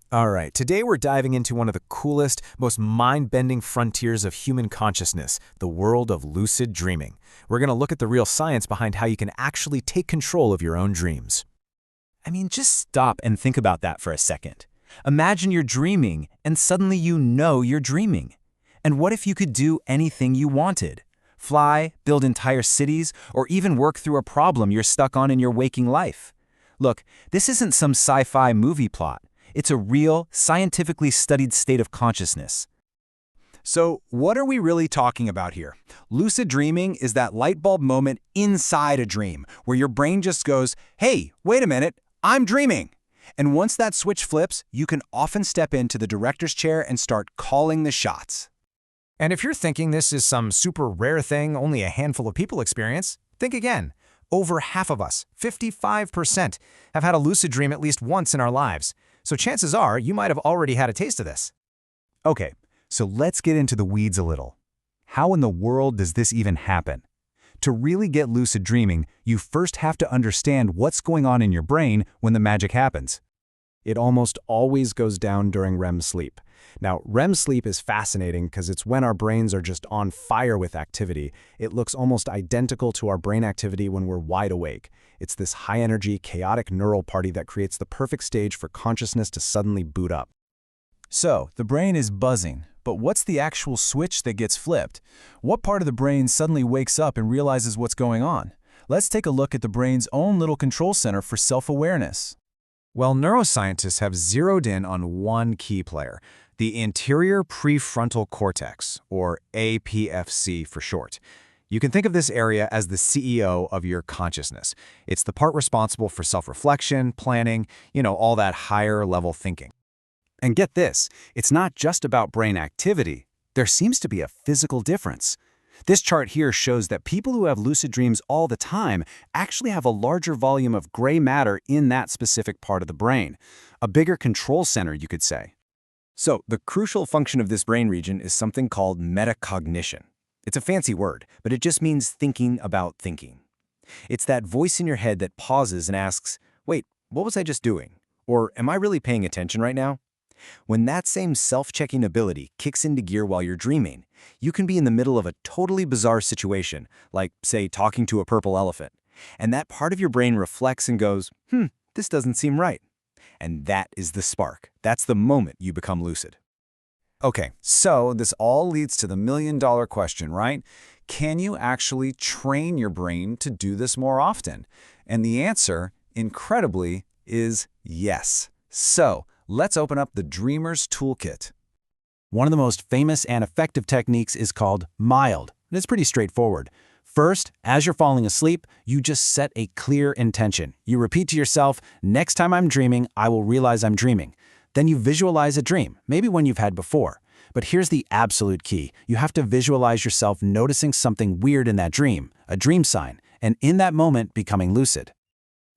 All right, today we're diving into one of the coolest, most mind-bending frontiers of human consciousness, the world of lucid dreaming. We're going to look at the real science behind how you can actually take control of your own dreams. I mean, just stop and think about that for a second. Imagine you're dreaming, and suddenly you know you're dreaming. And what if you could do anything you wanted? Fly, build entire cities, or even work through a problem you're stuck on in your waking life? Look, this isn't some sci-fi movie plot. It's a real, scientifically studied state of consciousness. So, what are we really talking about here? Lucid dreaming is that light bulb moment inside a dream where your brain just goes, hey, wait a minute, I'm dreaming. And once that switch flips, you can often step into the director's chair and start calling the shots. And if you're thinking this is some super rare thing only a handful of people experience, think again. Over half of us, 55%, have had a lucid dream at least once in our lives. So chances are you might have already had a taste of this. Okay, so let's get into the weeds a little. How in the world does this even happen? To really get lucid dreaming, you first have to understand what's going on in your brain when the magic happens. It almost always goes down during REM sleep. Now, REM sleep is fascinating because it's when our brains are just on fire with activity. It looks almost identical to our brain activity when we're wide awake. It's this high-energy, chaotic neural party that creates the perfect stage for consciousness to suddenly boot up. So, the brain is buzzing, but what's the actual switch that gets flipped? What part of the brain suddenly wakes up and realizes what's going on? Let's take a look at the brain's own little control center for self-awareness. Well, neuroscientists have zeroed in on one key player, the anterior prefrontal cortex, or APFC for short. You can think of this area as the CEO of your consciousness. It's the part responsible for self-reflection, planning, all that higher-level thinking. And get this, it's not just about brain activity. There seems to be a physical difference. This chart here shows that people who have lucid dreams all the time actually have a larger volume of gray matter in that specific part of the brain. A bigger control center, you could say. So, the crucial function of this brain region is something called metacognition. It's a fancy word, but it just means thinking about thinking. It's that voice in your head that pauses and asks, wait, what was I just doing? Or am I really paying attention right now? When that same self-checking ability kicks into gear while you're dreaming, you can be in the middle of a totally bizarre situation, like, say, talking to a purple elephant. And that part of your brain reflects and goes, this doesn't seem right. And that is the spark. That's the moment you become lucid. Okay, so this all leads to the million-dollar question, right? Can you actually train your brain to do this more often? And the answer, incredibly, is yes. So, let's open up the Dreamer's Toolkit. One of the most famous and effective techniques is called mild. It's pretty straightforward. First, as you're falling asleep, you just set a clear intention. You repeat to yourself, next time I'm dreaming, I will realize I'm dreaming. Then you visualize a dream, maybe one you've had before. But here's the absolute key. You have to visualize yourself noticing something weird in that dream, a dream sign, and in that moment becoming lucid.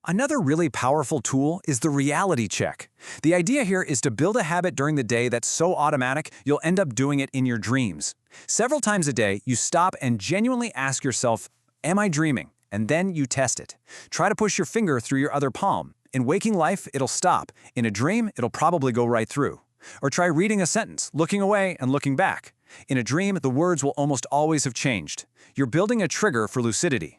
Another really powerful tool is the reality check. The idea here is to build a habit during the day that's so automatic you'll end up doing it in your dreams. Several times a day, you stop and genuinely ask yourself, am I dreaming? And then you test it. Try to push your finger through your other palm. In waking life, it'll stop. In a dream, it'll probably go right through. Or try reading a sentence, looking away and looking back. In a dream, the words will almost always have changed. You're building a trigger for lucidity.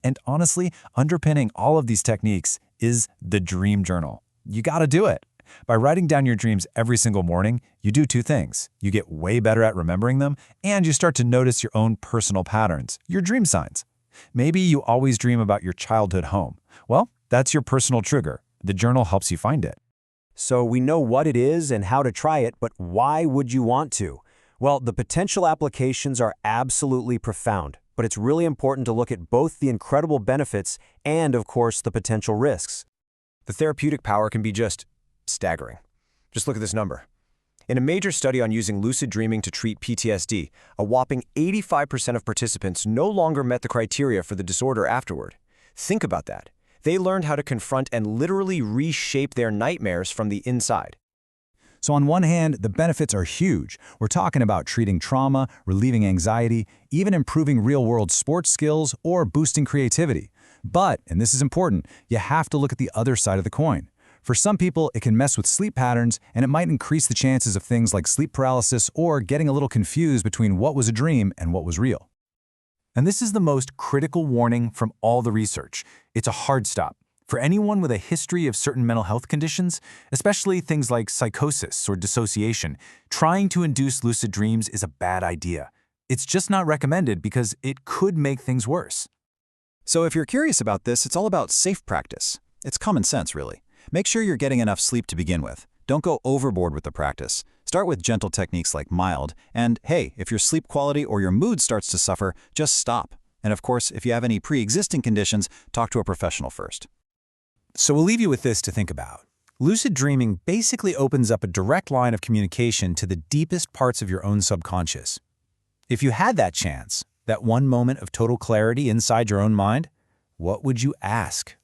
And honestly, underpinning all of these techniques is the dream journal. You gotta do it. By writing down your dreams every single morning, you do two things. You get way better at remembering them, and you start to notice your own personal patterns, your dream signs. Maybe you always dream about your childhood home. Well, that's your personal trigger. The journal helps you find it. So we know what it is and how to try it, but why would you want to? Well, the potential applications are absolutely profound. But it's really important to look at both the incredible benefits and, of course, the potential risks. The therapeutic power can be just staggering. Just look at this number. In a major study on using lucid dreaming to treat PTSD, a whopping 85% of participants no longer met the criteria for the disorder afterward. Think about that. They learned how to confront and literally reshape their nightmares from the inside. So on one hand, the benefits are huge. We're talking about treating trauma, relieving anxiety, even improving real-world sports skills or boosting creativity. But, and this is important, you have to look at the other side of the coin. For some people, it can mess with sleep patterns, and it might increase the chances of things like sleep paralysis or getting a little confused between what was a dream and what was real. And this is the most critical warning from all the research. It's a hard stop. For anyone with a history of certain mental health conditions, especially things like psychosis or dissociation, trying to induce lucid dreams is a bad idea. It's just not recommended because it could make things worse. So if you're curious about this, it's all about safe practice. It's common sense, really. Make sure you're getting enough sleep to begin with. Don't go overboard with the practice. Start with gentle techniques like mild, and hey, if your sleep quality or your mood starts to suffer, just stop. And of course, if you have any pre-existing conditions, talk to a professional first. So we'll leave you with this to think about. Lucid dreaming basically opens up a direct line of communication to the deepest parts of your own subconscious. If you had that chance, that one moment of total clarity inside your own mind, what would you ask?